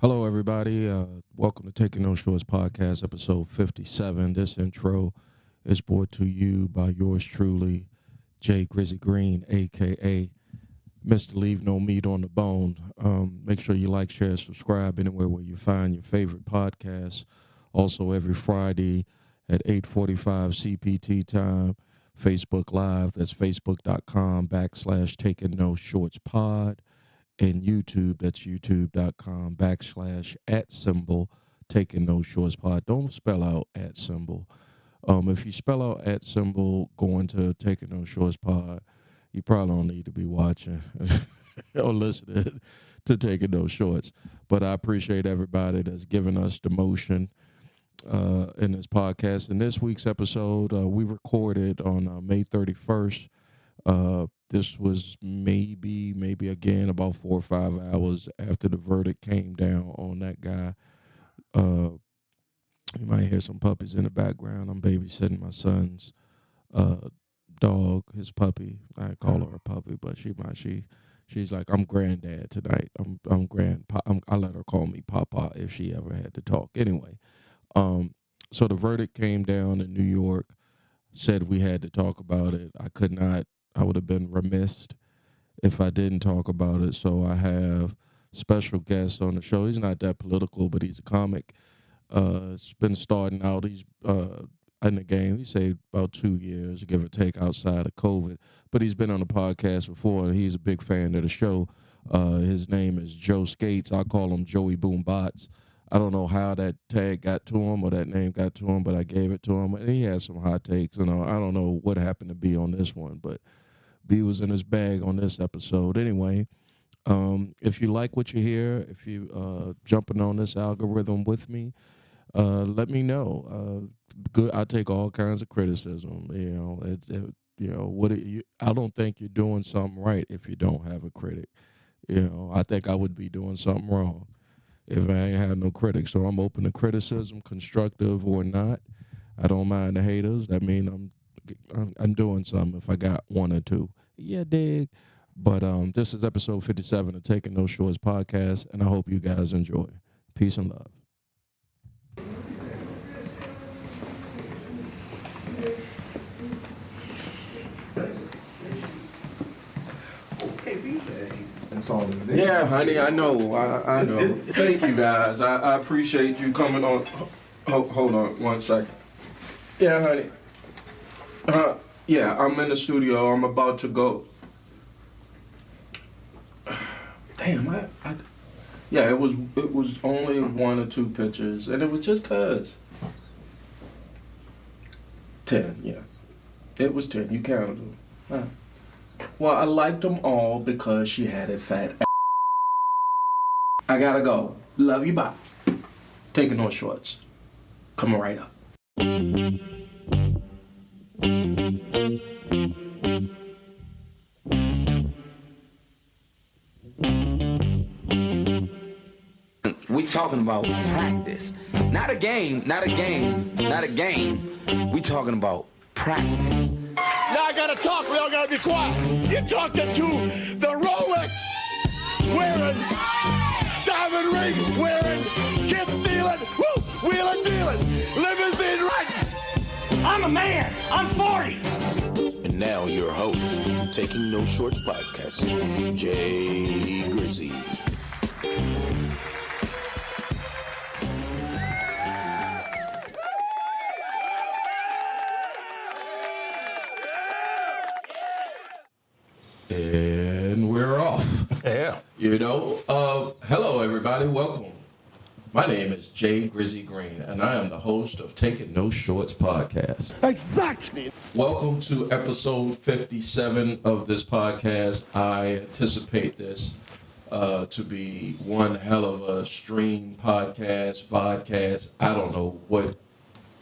Hello, everybody. Welcome to Taking No Shorts podcast, episode 57. This intro is brought to you by yours truly, Jay Grizzy Green, a.k.a. Mr. Leave No Meat on the Bone. Make sure you like, share, subscribe anywhere where you find your favorite podcasts. Also, every Friday at 8:45 CPT time, Facebook Live. That's facebook.com/Taking No Shorts pod. And YouTube, that's youtube.com/@ Taking No Shorts pod. Don't spell out @ symbol. If you spell out @ symbol going to Taking No Shorts pod, you probably don't need to be watching or listening to Taking No Shorts. But I appreciate everybody that's giving us the motion in this podcast. In this week's episode, we recorded on May 31st. This was maybe again about 4 or 5 hours after the verdict came down on that guy. You might hear some puppies in the background. I'm babysitting my son's dog, his puppy. I call her a puppy, but she's like, I'm granddad tonight. I'm grandpa. I let her call me Papa if she ever had to talk. Anyway, so the verdict came down in New York. Said we had to talk about it. I would have been remiss if I didn't talk about it. So I have special guests on the show. He's not that political, but he's a comic. It's been starting out. He's in the game. He say about 2 years, give or take, outside of COVID. But he's been on the podcast before, and he's a big fan of the show. His name is Joe Skates. I call him Joey Boom Bots. I don't know how that tag got to him or that name got to him, but I gave it to him. And he had some hot takes. I don't know what happened to B on this one, but B was in his bag on this episode. Anyway, if you like what you hear, if you jumping on this algorithm with me, let me know. Good, I take all kinds of criticism. I don't think you're doing something right if you don't have a critic. I think I would be doing something wrong if I ain't had no critics. So I'm open to criticism, constructive or not. I don't mind the haters. That means I'm doing something if I got one or two. Yeah, dig. But this is episode 57 of Taking No Shorts podcast, and I hope you guys enjoy. Peace and love. Yeah, honey, I know. I know. Thank you, guys. I appreciate you coming on. Hold on 1 second. Yeah, honey. Yeah, I'm in the studio. I'm about to go. Damn, yeah, it was only 1 or 2 pictures, and it was just 'cause. 10, yeah. It was 10. You counted them. Huh. Well, I liked them all because she had a fat ass. I gotta go. Love you, bye. Taking No Shorts. Coming right up. We talking about practice. Not a game. We talking about practice. Now I gotta talk, we all gotta be quiet. You're talking to the Rolex wearing, diamond ring wearing, kiss stealing, woo, wheeling dealing, limousine riding. I'm a man. I'm 40. And now your host, Taking No Shorts podcast, Jay Grizzy. And we're off. Yeah. Hello, everybody. Welcome. My name is Jay Grizzy Green, and I am the host of Taking No Shorts podcast. Exactly. Welcome to episode 57 of this podcast. I anticipate this to be one hell of a stream podcast, vodcast. I don't know what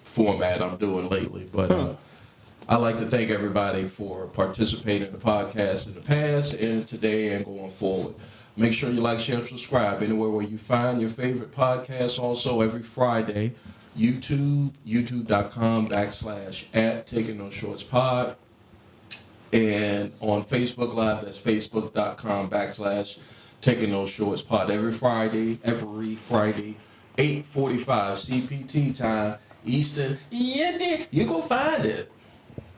format I'm doing lately, but I'd like to thank everybody for participating in the podcast in the past and today and going forward. Make sure you like, share, subscribe anywhere where you find your favorite podcasts. Also, every Friday, youtube.com/ Taking No Shorts pod. And on Facebook Live, that's facebook.com/ Taking Those Shorts pod every Friday, 8:45 CPT time, Eastern. Yeah, you gonna find it.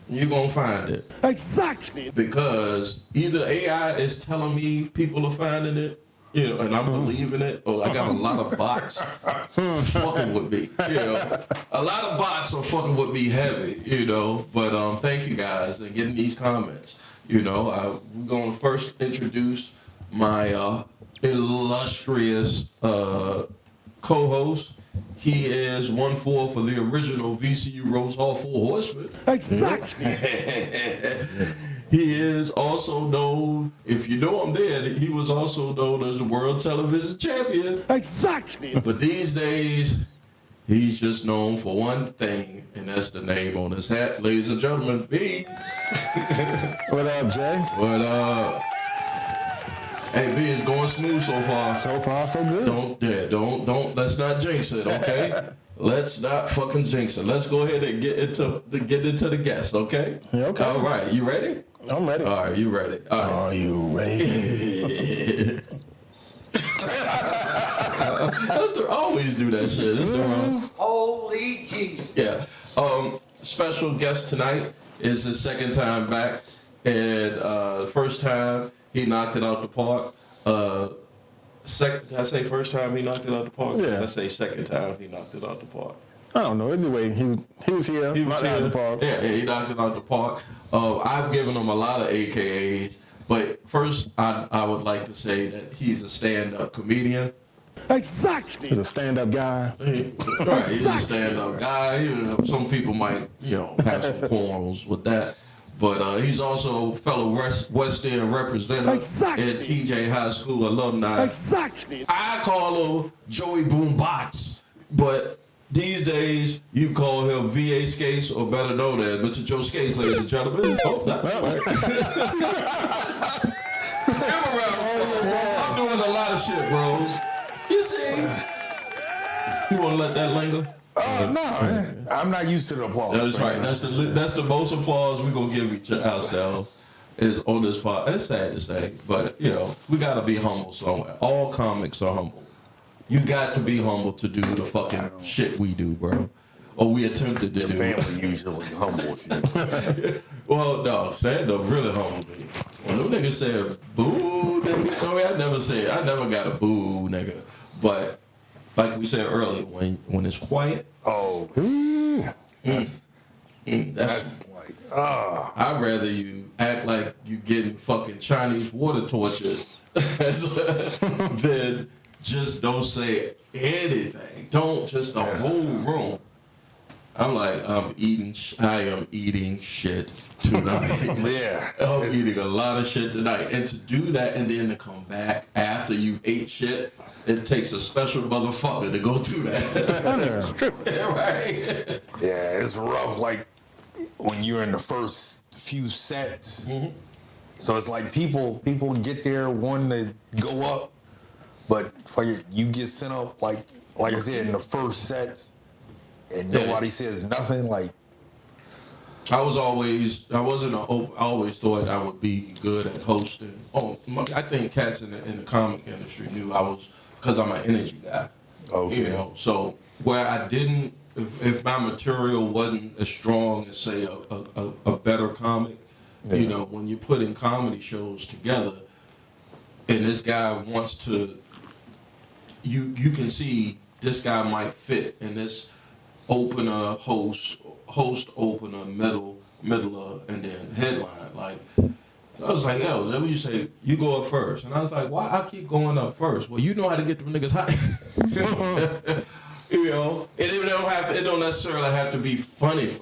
You're gonna find it. Exactly. Because either AI is telling me people are finding it, and I'm believing it, or I got a lot of bots fucking with me. A lot of bots are fucking with me heavy, But thank you guys and getting these comments. We're gonna first introduce my illustrious co-host. He is 1/4 for the original VCU Rose Hall Four Horsemen. Exactly. He is also known, if you know him then, he was also known as the World Television Champion. Exactly. But these days, he's just known for one thing, and that's the name on his hat. Ladies and gentlemen, B. What up, Jay? What up? Hey, B, it's going smooth so far. So far, so good. Don't. Let's not jinx it, okay? Let's not fucking jinx it. Let's go ahead and get into the guest, okay? Yeah, okay. All right, you ready? I'm ready. All right, you ready? All right. Are you ready? I always do that shit. That's the wrong. Holy Jesus. Yeah. Special guest tonight is his second time back, and first time he knocked it out the park. Did I say first time he knocked it out the park? Yeah. Did I say second time he knocked it out the park? I don't know. Anyway, he was here. He was knocked here. out the park. Yeah, he knocked it out the park. I've given him a lot of AKAs, but first I would like to say that he's a stand-up comedian. Exactly. He's a stand-up guy. Right, he's a stand-up guy. Some people might, have some quarrels with that. But he's also a fellow West End representative at TJ High School alumni. Exactly. I call him Joey Boom Bots, but these days you call him VA Skates, or better known as Mr. Joe Skates, ladies and gentlemen. Oh, not I'm doing a lot of shit, bro. You see? You want to let that linger? No, man. I'm not used to the applause. That's right. That's the most applause we're gonna give ourselves is on this part. It's sad to say, but we gotta be humble somewhere. All comics are humble. You got to be humble to do the fucking shit we do, bro. Or we attempted to Your do. family usually humbles you. Well, no, stand up really humbled me. When them niggas said boo, nigga, I never got a boo, nigga. But like we said earlier, when it's quiet, That's like, I'd rather you act like you getting fucking Chinese water tortured than just don't say anything. Don't just the whole room. I'm like, I am eating shit tonight. yeah. I'm eating a lot of shit tonight. And to do that and then to come back after you've ate shit, it takes a special motherfucker to go through that. It's true. Right? Yeah, it's rough. Like when you're in the first few sets. Mm-hmm. So it's like people get there wanting to go up, but you get sent up like I said in the first sets, and nobody says nothing. Like I always thought I would be good at hosting. I think cats in the comic industry knew I was, because I'm an energy guy. Okay. So where I didn't, if my material wasn't as strong as say a better comic, when you're putting comedy shows together, and this guy wants to, you can see this guy might fit in this opener, host opener, middler, and then headline. Like, I was like, yo, then you say, you go up first. And I was like, why I keep going up first? Well, you know how to get them niggas hot. It don't necessarily have to be funny.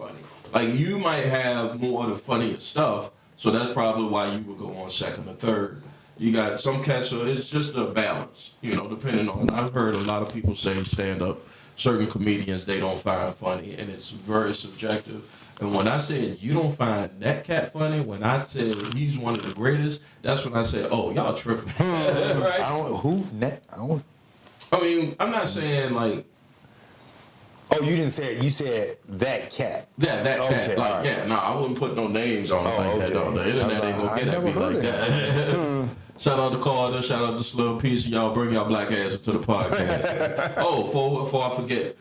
Like, you might have more of the funniest stuff, so that's probably why you would go on second or third. You got some cats, so it's just a balance, depending on, I've heard a lot of people say stand up, certain comedians they don't find funny, and it's very subjective. And when I said you don't find that cat funny, when I said he's one of the greatest, that's when I said, oh, y'all tripping. Right? I mean, I'm not saying like. Oh, you didn't say it. You said that cat. Yeah, that cat. Okay, Like, I wouldn't put no names on it like that. No, the internet ain't gonna get at me like that. Shout out to Carter. Shout out to Slim. Peace. Y'all bring y'all black ass into the podcast. Before I forget,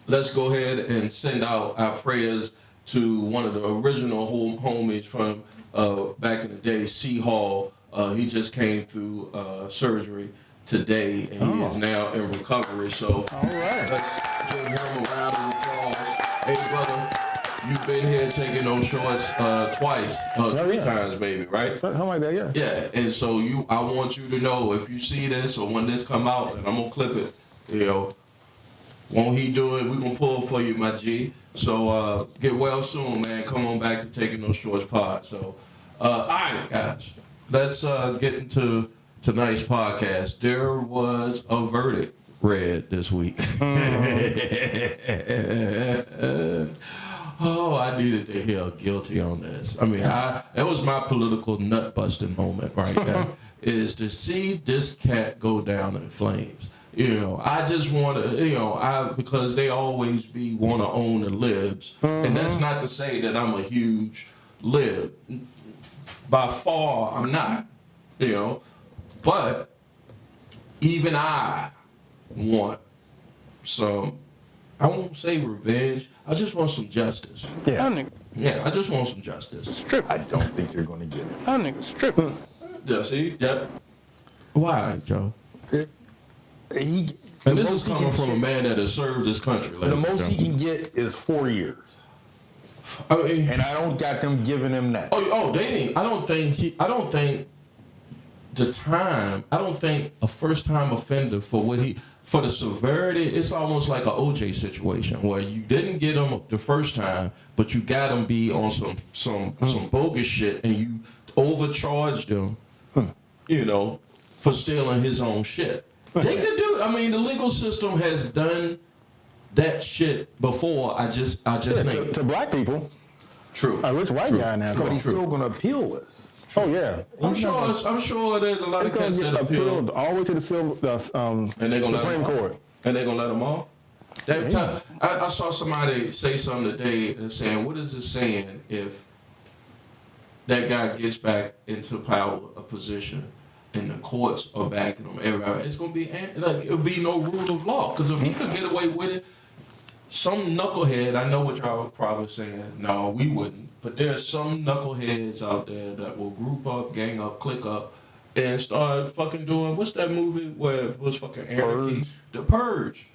let's go ahead and send out our prayers to one of the original homies from back in the day, C. Hall. He just came through surgery today, and he is now in recovery. So, All right. let's give him a round of applause. Hey, brother, you've been here taking those shorts twice, three times maybe, right? Something like that, yeah. Yeah, and so I want you to know, if you see this or when this come out, and I'm gonna clip it, won't he do it? We're gonna pull for you, my G. So get well soon, man. Come on back to Taking Those Shorts pod. So, all right, guys, let's get into tonight's podcast. There was a verdict read this week. Oh, I needed to hear guilty on this. I mean, that was my political nut busting moment right there. Is to see this cat go down in flames. I just want to, because they always want to own the libs, and that's not to say that I'm a huge lib. By far, I'm not. But even I want some. I won't say revenge. I just want some justice. Yeah, I just want some justice. It's tripping. I don't think you're going to get it. That nigga's tripping. Yeah, see? Yep. Why, Joe? And this is coming from a man that has served this country. The most he can get is 4 years. I mean, and I don't got them giving him that. They ain't. I don't think the time. I don't think a first-time offender for the severity. It's almost like an OJ situation where you didn't get him the first time, but you got him be on some bogus shit, and you overcharged him. For stealing his own shit. They could do it. I mean, the legal system has done that shit before. I just named to black people. True. A rich white guy now. But he's still going to appeal this. Oh yeah. I'm sure there's a lot of cats that appeal all the way to the Supreme Court. And they're gonna let them off. That time, I saw somebody say something today and saying, "What is it saying if that guy gets back into power, a position?" And the courts are backing him. Everybody, it's gonna be it'll be no rule of law. Because if he could get away with it, some knucklehead. I know what y'all are probably saying. No, we wouldn't. But there's some knuckleheads out there that will group up, gang up, click up, and start fucking doing. What's that movie where it was fucking anarchy? The Purge.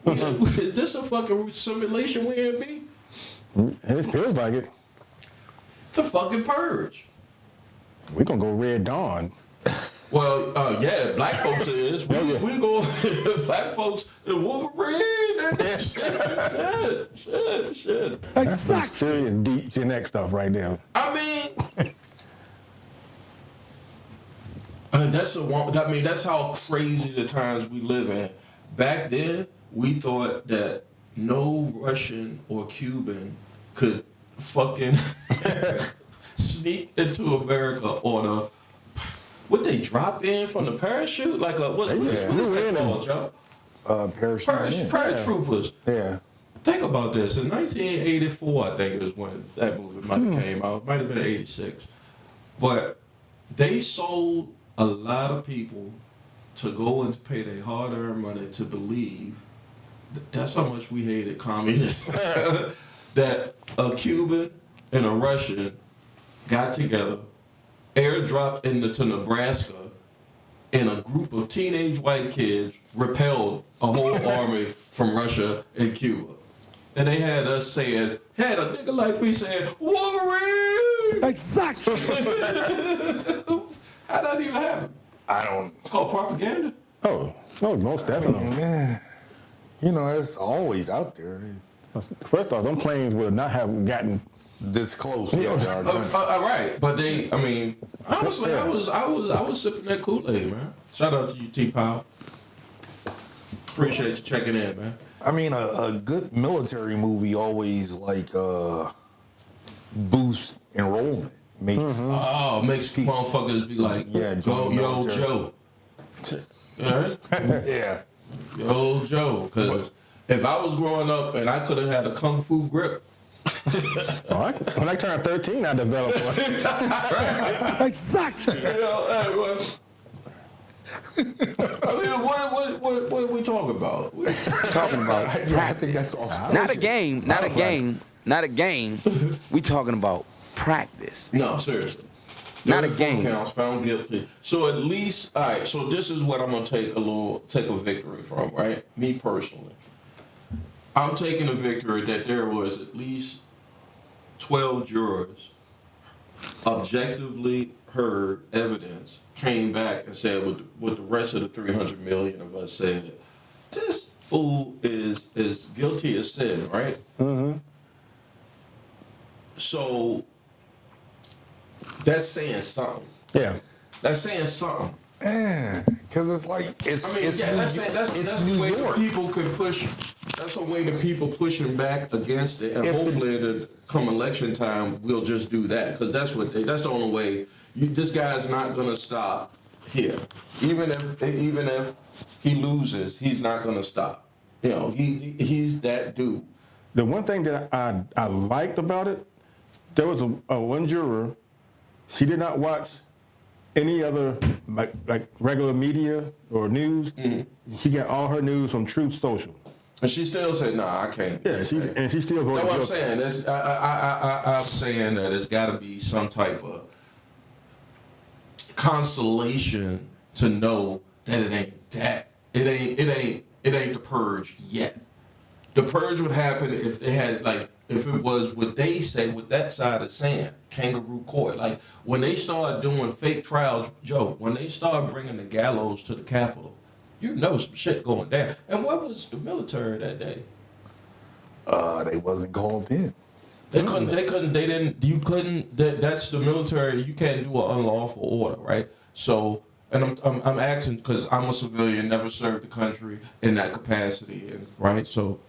Is this a fucking simulation we in, B? It feels like it. It's a fucking purge. We gonna go Red Dawn. Well, yeah, black folks is. We go, black folks, the Wolverine. Shit. That's some serious deep genetic stuff right there. I mean, that's how crazy the times we live in. Back then, we thought that no Russian or Cuban could fucking sneak into America on a. Would they drop in from the parachute? Like what is that called, Joe? Paratroopers. Yeah. Think about this. In 1984, I think it was when that movie might have came out. It might have been 86. But they sold a lot of people to go and pay their hard-earned money to believe. That's how much we hated communists. That a Cuban and a Russian got together, airdropped into Nebraska, and a group of teenage white kids repelled a whole army from Russia and Cuba. And they had us saying, had a nigga like me saying, Wolverine! Exactly. How'd that even happen? I don't. It's called propaganda. Oh, no, most definitely. Yeah. It's always out there. First off, them planes would not have gotten this close. Right, but honestly, I was sipping that Kool-Aid, man. Shout out to you, T-Pow. Appreciate you checking in, man. I mean, a good military movie always boosts enrollment. Makes motherfuckers be like, yo, Joe. Yeah. Yeah. Yo, Joe, because if I was growing up and I could have had a kung fu grip, When I turned 13, I developed one. Exactly. You know, I mean, what are we talking about? Talking about I think practice. that's off. Not a game. Not a game. Not a game. We talking about practice. No, seriously. Not a 34 game. counts, found guilty. So at least, all right. So this is what I'm gonna take a victory from, right? Me personally, I'm taking a victory that there was at least 12 jurors objectively heard evidence, came back and said what the rest of the 300 million of us said, this fool is guilty as sin, right? Mm-hmm. So that's saying something. Yeah. That's saying something. Because it's like it's. I mean, it's yeah, that's New the way York. that people could push. That's a way that people pushing back against it, and hopefully, come election time, we'll just do that because that's the only way. This guy's not gonna stop here, even if he loses, he's not gonna stop. You know, he's that dude. The one thing that I liked about it, there was a one juror. She did not watch any other like regular media or news. Mm-hmm. She got all her news from Truth Social. And she still said, "Nah, I can't." Yeah, she still voted. That's what I'm saying. I'm saying that it's got to be some type of consolation to know that it ain't that. It ain't the purge yet. The purge would happen if they had if it was what they say, what that side is saying, kangaroo court. Like when they start doing fake trials, Joe, when they start bringing the gallows to the Capitol, you know some shit going down. And what was the military that day? They wasn't called in. They didn't. You couldn't. That's the military. You can't do an unlawful order, right? So, and I'm asking because I'm a civilian, never served the country in that capacity, and right. So,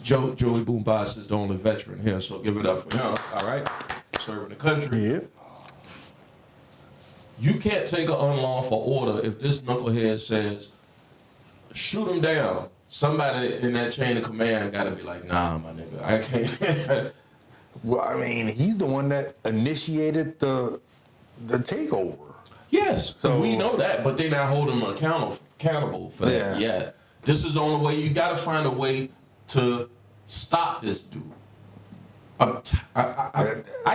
Joey Boomboss is the only veteran here, so give it up for him. All right, serving the country. Yeah. You can't take an unlawful order if this knucklehead says, shoot him down. Somebody in that chain of command got to be like, nah, my nigga, I can't. Well, I mean, he's the one that initiated the takeover. Yes, So we know that, but they're not holding him accountable for that yet. This is the only way. You got to find a way to stop this dude. I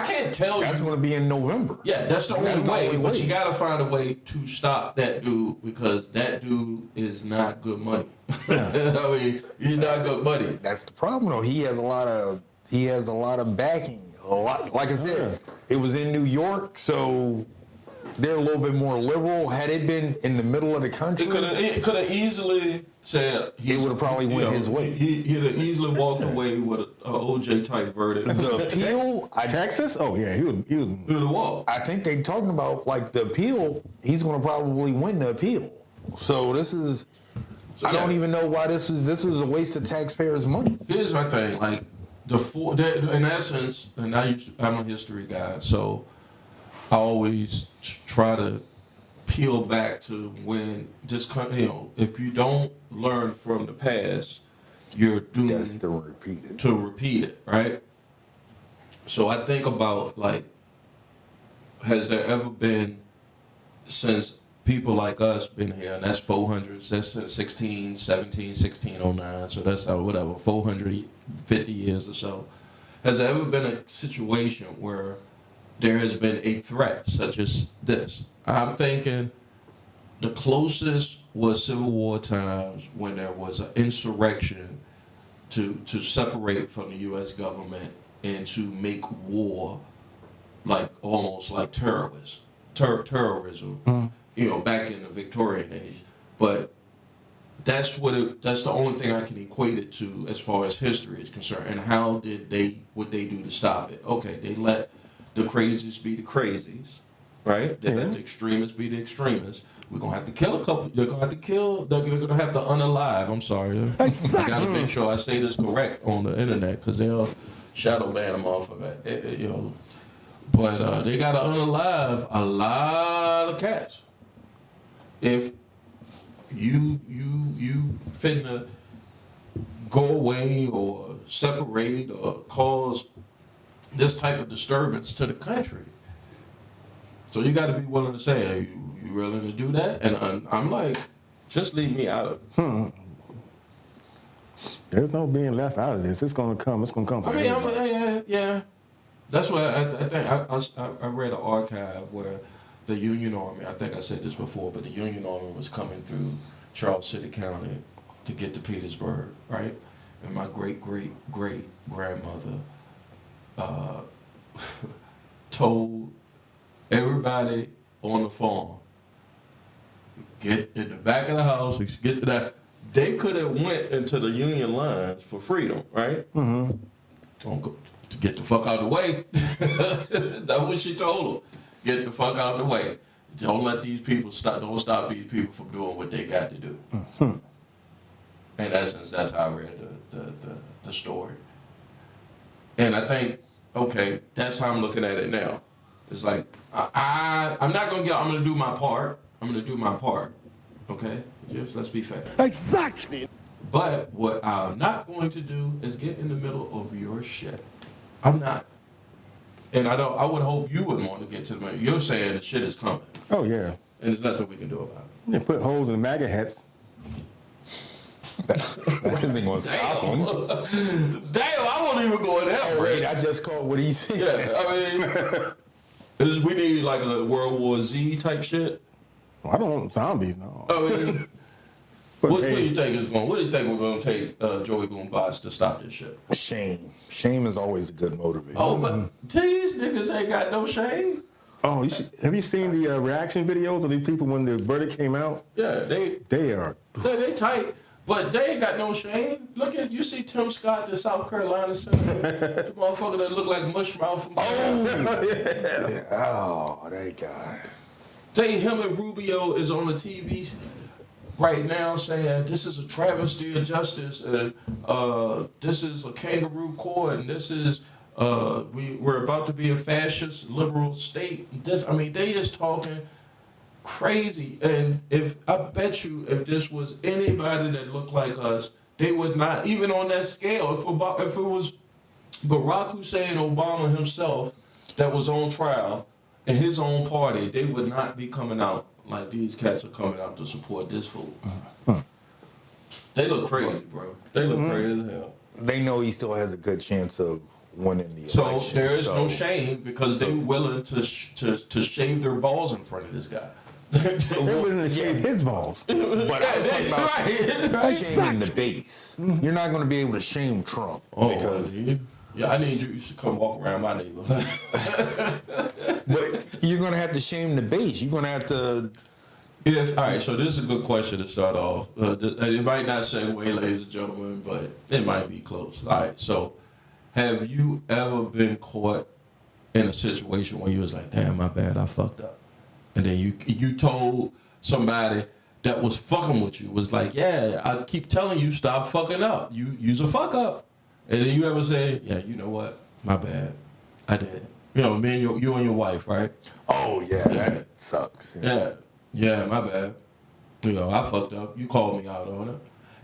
can't tell That's you. going to be in November. Yeah, that's the only way. But you got to find a way to stop that dude because that dude is not good money. I mean, he's not good money. That's the problem, though. He has a lot of backing. A lot, like I said, it was in New York, so they're a little bit more liberal. Had it been in the middle of the country, It could have easily said it would have probably went his way. He'd have easily walked away with an OJ type verdict. The appeal, Texas? Oh yeah, he would. He'd have walked. I think they're talking about like the appeal. He's going to probably win the appeal. So this is. I don't even know why this was a waste of taxpayers' money. Here's my thing, like in essence, and I'm a history guy, so I always try to peel back to when if you don't learn from the past, you're doomed to repeat it, right? So I think about has there ever been, since people like us been here, and that's 400, that's 1609, so that's whatever, 450 years or so. Has there ever been a situation where there has been a threat such as this? I'm thinking the closest was Civil War times when there was an insurrection to separate from the U.S. government and to make war almost like terrorism. Back in the Victorian age. But that's the only thing I can equate it to as far as history is concerned. And how what they do to stop it? Okay, they let the crazies be the crazies, right? They let the extremists be the extremists. We're gonna have to kill a couple. They're gonna have to unalive. I'm sorry. I gotta make sure I say this correct on the internet because they'll shadow ban them off of it. But they gotta unalive a lot of cats. If you finna go away or separate or cause this type of disturbance to the country. So you got to be willing to say, hey, you willing to do that? And I'm like, just leave me out of it. There's no being left out of this. It's gonna come. It's gonna come. For everybody. Yeah. That's why I think I read an archive where the Union Army, I think I said this before, but the Union Army was coming through Charles City County to get to Petersburg, right? And my great-great-great-grandmother told everybody on the farm, get in the back of the house, get to that. They could have went into the Union lines for freedom, right? Mm-hmm. Don't go, to get the fuck out of the way. That's what she told them. Get the fuck out of the way. Don't let these people stop. Don't stop these people from doing what they got to do. Mm-hmm. In essence, that's how I read the story. And I think, okay, that's how I'm looking at it now. It's like I'm not gonna I'm gonna do my part. I'm gonna do my part. Okay, just let's be fair. Exactly. But what I'm not going to do is get in the middle of your shit. I'm not. And I would hope you wouldn't want to get to the middle. You're saying the shit is coming. Oh yeah. And there's nothing we can do about it. You put holes in MAGA hats. That isn't gonna stop him. Damn, I won't even go in there. Right, I just called what he said. Yeah, I mean, we need like a World War Z type shit. Well, I don't want zombies, no. I mean, what do you think is going? What do you think we're going to take Joey Goombas to stop this shit? Shame. Shame is always a good motivator. Oh, but these niggas ain't got no shame. Oh, have you seen the reaction videos of these people when the verdict came out? Yeah, they are. They tight, but they ain't got no shame. Look at you see Tim Scott, the South Carolina senator, the motherfucker that look like mush mouth from yeah. Oh, that guy. Say him and Rubio is on the TV right now saying this is a travesty of justice and this is a kangaroo court and this is we're about to be a fascist liberal state. They is talking crazy, and I bet you if this was anybody that looked like us, they would not even on that scale. If it was Barack Hussein Obama himself that was on trial in his own party, they would not be coming out like these cats are coming out to support this fool. They look crazy, bro. They look crazy as hell. They know he still has a good chance of winning the So election. there is no shame because they're willing to shave their balls in front of this guy. They're willing to shave his balls. But I was talking about shaming the base. You're not going to be able to shame Trump because. Yeah, I need you to come walk around my neighborhood. But you're going to have to shame the base. You're going to have to. All right, so this is a good question to start off. It might not segue, ladies and gentlemen, but it might be close. All right, so have you ever been caught in a situation where you was like, damn, my bad, I fucked up? And then you told somebody that was fucking with you, was like, yeah, I keep telling you, stop fucking up. You's a fuck up. And then you ever say, yeah, you know what? My bad. I did. You know, me and you and your wife, right? Oh, yeah, that sucks. Yeah, my bad. You know, I fucked up. You called me out on it.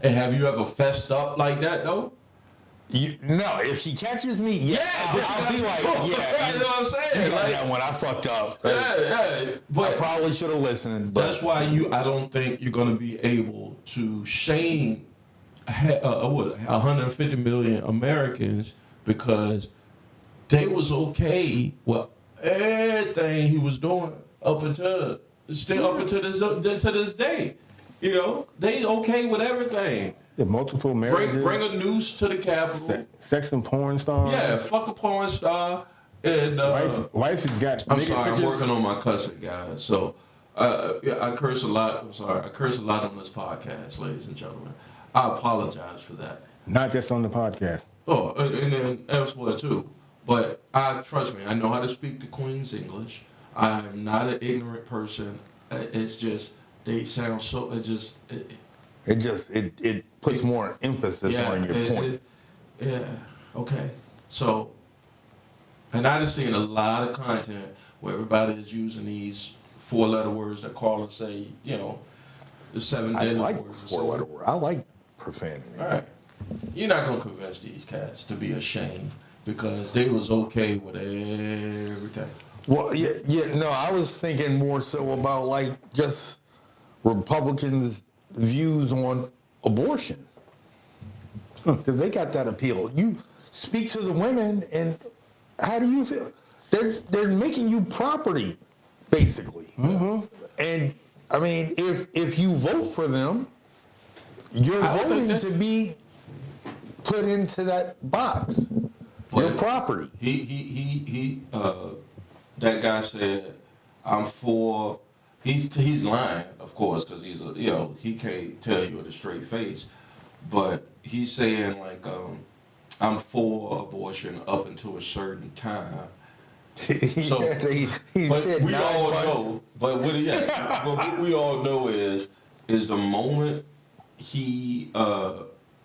And have you ever fessed up like that, though? No, if she catches me, I'll be like, you know what I'm saying? You got that one, I fucked up. Yeah. But I probably should have listened. But that's why I don't think you're going to be able to shame 150 million Americans because they was okay with everything he was doing up until this day. You know, they okay with everything. Yeah, multiple marriages. Bring a noose to the Capitol. Sex and porn stars. Yeah, fuck a porn star. And wife has got. I'm sorry, I'm working on my cussing, guys. So I curse a lot. I'm sorry, I curse a lot on this podcast, ladies and gentlemen. I apologize for that. Not just on the podcast. Oh, and then elsewhere too. But trust me, I know how to speak the Queen's English. I'm not an ignorant person. It's just they sound so. It puts more emphasis on your point. Okay. So, and I just seen a lot of content where everybody is using these 4-letter words that call and say, you know, the 7 deadly words. I like 4-letter words. I like profanity. All right. You're not gonna convince these cats to be ashamed because they was okay with everything. Well, no, I was thinking more so about like just Republicans' views on abortion. Because they got that appeal. You speak to the women, and how do you feel? They're making you property, basically. And I mean, if you vote for them, you're voting to be put into that box. Your property. That guy said, "I'm for." He's lying, of course, because he can't tell you with a straight face. But he's saying like, "I'm for abortion up until a certain time." So, he but said we 9 all months. know. But what we all know is the moment he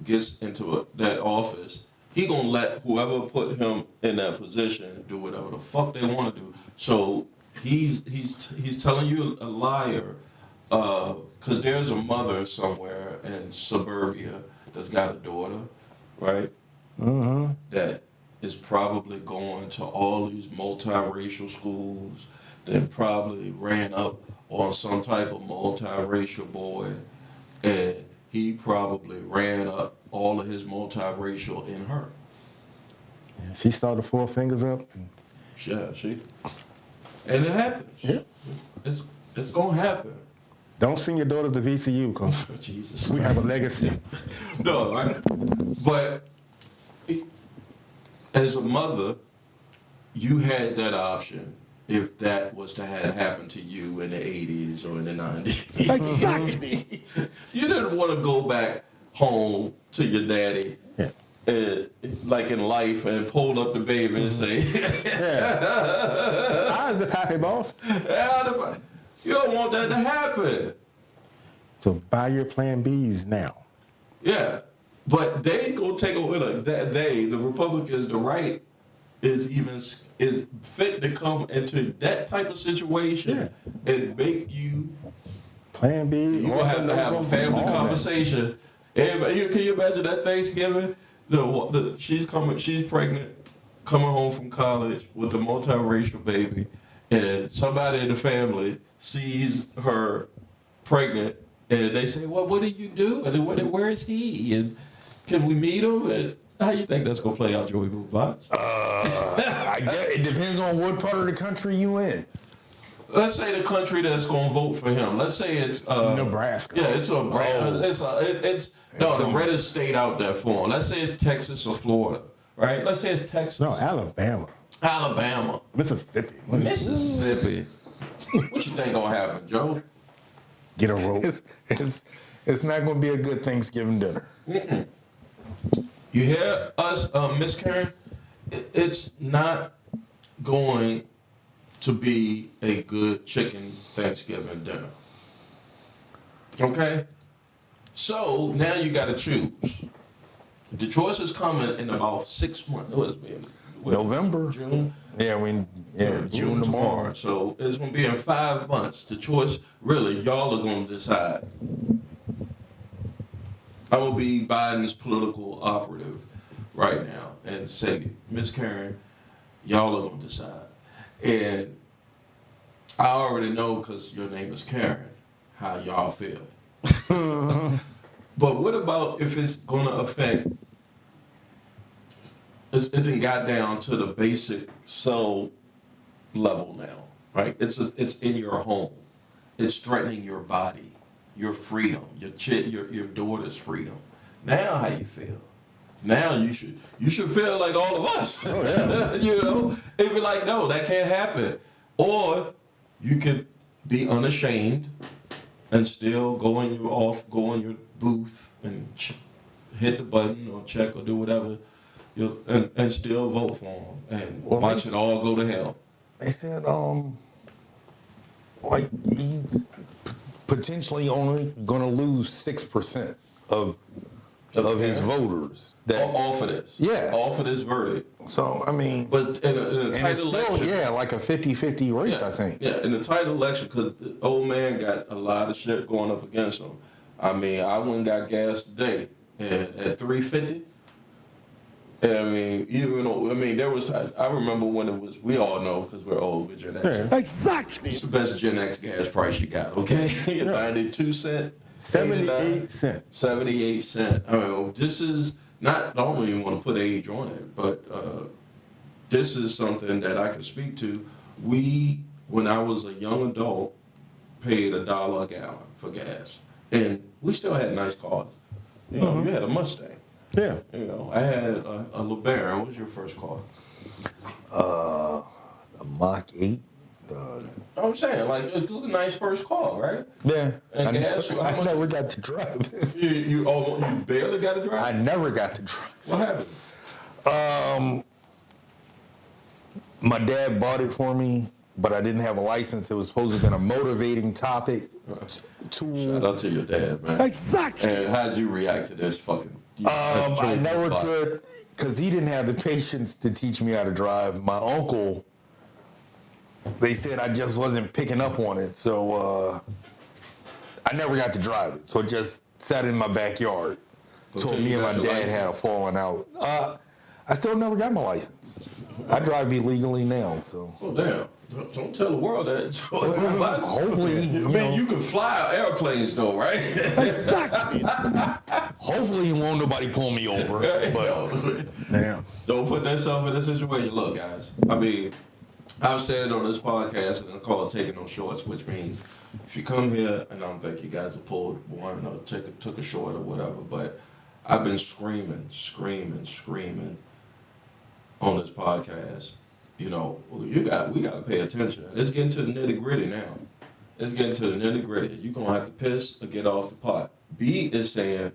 gets into that office, he gonna let whoever put him in that position do whatever the fuck they want to do. So he's telling you a liar, because there's a mother somewhere in suburbia that's got a daughter, right? That is probably going to all these multiracial schools, that probably ran up on some type of multiracial boy, and he probably ran up all of his multiracial in her. She started 4 fingers up. Yeah, and it happens. Yeah. It's gonna happen. Don't send your daughters to VCU because Jesus. we have a legacy. No, right? But as a mother, you had that option if that was to have happened to you in the 80s or in the 90s. You didn't want to go back home to your daddy, like in life, and pull up the baby and say, I was the pappy boss. you don't want that to happen. So buy your Plan Bs now. Yeah, but they gonna take away the Republicans, the right is fit to come into that type of situation and make you. Plan B. You gonna have a family conversation. Everybody, can you imagine that Thanksgiving? She's pregnant, coming home from college with a multiracial baby, and somebody in the family sees her pregnant. And they say, "Well, what do you do? And where is he? And can we meet him?" And how you think that's gonna play out, Joey Boobs? I guess it depends on what part of the country you in. Let's say the country that's gonna vote for him. Let's say it's Nebraska. Yeah, it's the reddest state out there for him. Let's say it's Texas or Florida, right? Let's say it's Texas. No, Alabama. Mississippi. Mississippi. What you think gonna happen, Joe? Get a rope. It's not going to be a good Thanksgiving dinner. You hear us, Miss Karen? It's not going to be a good chicken Thanksgiving dinner. Okay? So now you got to choose. The choice is coming in about 6 months. November. June. June tomorrow. So it's going to be in 5 months. The choice, really, y'all are going to decide. I'm going to be Biden's political operative right now and say, Miss Karen, y'all are going to decide. And I already know, because your name is Karen, how y'all feel. But what about if it's going to affect, it done got down to the basic cell level now, right? It's in your home. It's threatening your body, your freedom, your daughter's freedom. Now how you feel? Now you should feel like all of us. Oh, yeah. It'd be like, no, that can't happen. Or you could be unashamed and still go in your booth and hit the button or check or do whatever, and still vote for him and watch it all go to hell. They said, like he's potentially only going to lose 6% of his voters. Off of this. Yeah. Off of this verdict. So, I mean. But in a tight it's election. still, like a 50-50 race, I think. Yeah, in a tight election, because the old man got a lot of shit going up against him. I mean, I went and got gas today and at 350. There was. I remember when it was. We all know because we're old with Gen X. Yeah. Exactly. It's the best Gen X gas price you got. Okay, 92 cent, 78 cents. 78 cent. I mean, this is not. I don't even want to put age on it, but this is something that I can speak to. When I was a young adult, paid $1 a gallon for gas, and we still had nice cars. You know, you had a Mustang. Yeah. You know, I had a LeBaron. What was your first car? A Mach 8. I'm saying, like, it was a nice first car, right? Yeah. And gas, how I much- never got to drive. You barely got to drive? I never got to drive. What happened? My dad bought it for me, but I didn't have a license. It was supposed to have been a motivating topic. Shout out to your dad, man. Exactly. And how'd you react to this fucking... I never could, because he didn't have the patience to teach me how to drive. My uncle, they said I just wasn't picking up on it, so I never got to drive it. So it just sat in my backyard. So Until me you and my got your dad had a license? falling out. I still never got my license. I drive illegally now, so. Oh, damn. Don't tell the world that. Hopefully, you can fly airplanes, though, right? Hopefully, won't nobody pull me over. But Damn. Don't put yourself in a situation. Look, guys. I mean, I've said on this podcast, and I call it taking no shorts, which means if you come here, and I don't think you guys have pulled one or took a short or whatever, but I've been screaming on this podcast. You know, we got to pay attention. Let's get into the nitty gritty now. Let's get into the nitty gritty. You're gonna have to piss or get off the pot. B is saying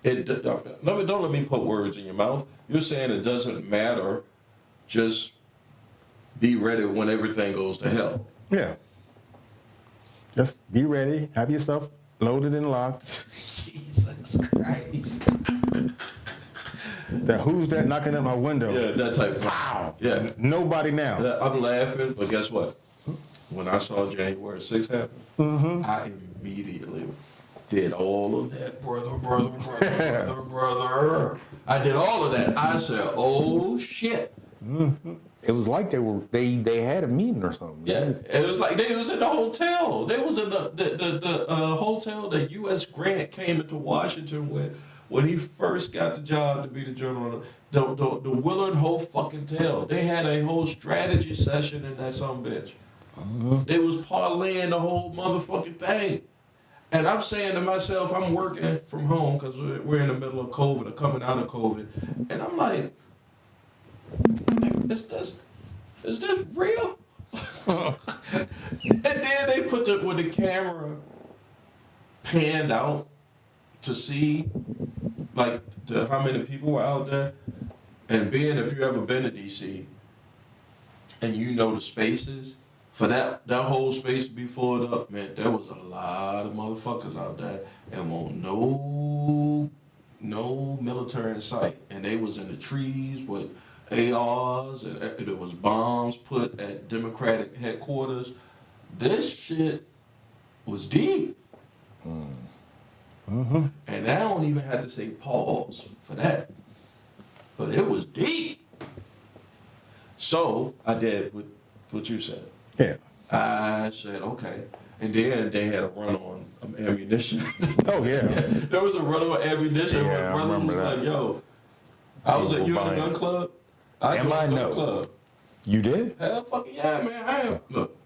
it. Don't let me put words in your mouth. You're saying it doesn't matter. Just be ready when everything goes to hell. Yeah. Just be ready. Have your stuff loaded and locked. Jesus Christ. Who's that knocking at my window? Yeah, that type of. Wow. Yeah. Nobody now. I'm laughing, but guess what? When I saw January 6th happen, I immediately did all of that. Brother. I did all of that. I said, oh, shit. it was like they had a meeting or something. Yeah, it was like they was in the hotel. They was in the hotel that U.S. Grant came into Washington with when he first got the job to be the general. The Willard whole fucking tale. They had a whole strategy session in that some bitch. They was parlaying the whole motherfucking thing. And I'm saying to myself, I'm working from home because we're in the middle of COVID or coming out of COVID. And I'm like, is this real? And then they put when the camera panned out to see like how many people were out there. And being, if you ever been to DC and you know the spaces, for that whole space to be filled up, man, there was a lot of motherfuckers out there and won't no military in sight. And they was in the trees with ARs and there was bombs put at Democratic headquarters. This shit was deep. Mm-hmm. And I don't even have to say pause for that. But it was deep. So I did what you said. Yeah. I said, okay. And then they had a run on ammunition. Oh, yeah. There was a run on ammunition. Yeah, My brother I remember was that. like, yo, I was at you in the gun club? I Am I? joined the No. gun club. You did? Hell fucking yeah, man. I am. Look.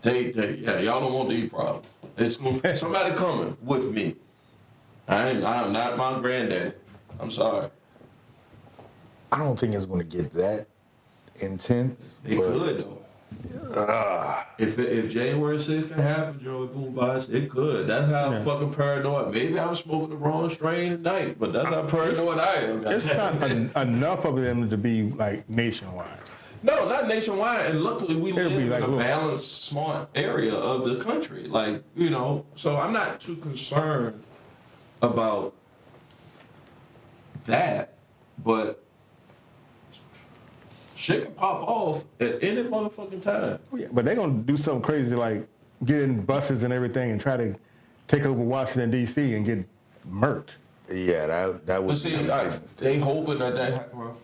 Y'all don't want these problems. It's somebody coming with me. I am not my granddad. I'm sorry. I don't think it's going to get that intense. It could though. If January 6th can happen, Joey Boom Vice, it could. That's how fucking paranoid. Maybe I was smoking the wrong strain tonight, but that's how paranoid I am. It's not enough of them to be like nationwide. No, not nationwide. And luckily, we live in like a little- balanced, smart area of the country. Like, so I'm not too concerned about that, but shit can pop off at any motherfucking time. Yeah, but they're gonna do something crazy like get in buses and everything and try to take over Washington D.C. and get murked. Yeah, that But would see, be they hoping that well,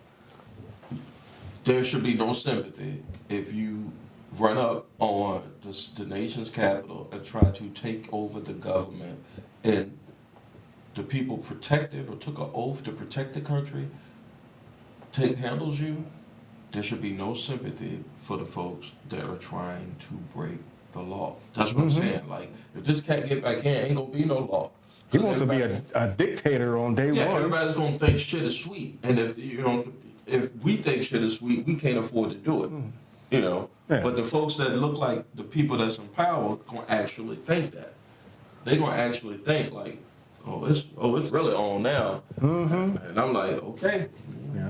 there should be no sympathy if you run up on the nation's capital and try to take over the government, and the people protected or took an oath to protect the country handles you. There should be no sympathy for the folks that are trying to break the law. That's what I'm saying. Like, if this cat get back in, ain't gonna be no law. He wants to be a dictator on day Yeah, one. everybody's gonna think shit is sweet, and if we think shit is sweet, we can't afford to do it. Yeah. But the folks that look like the people that's in power gonna actually think that. They gonna actually think like, it's really on now. And I'm like, okay. Yeah.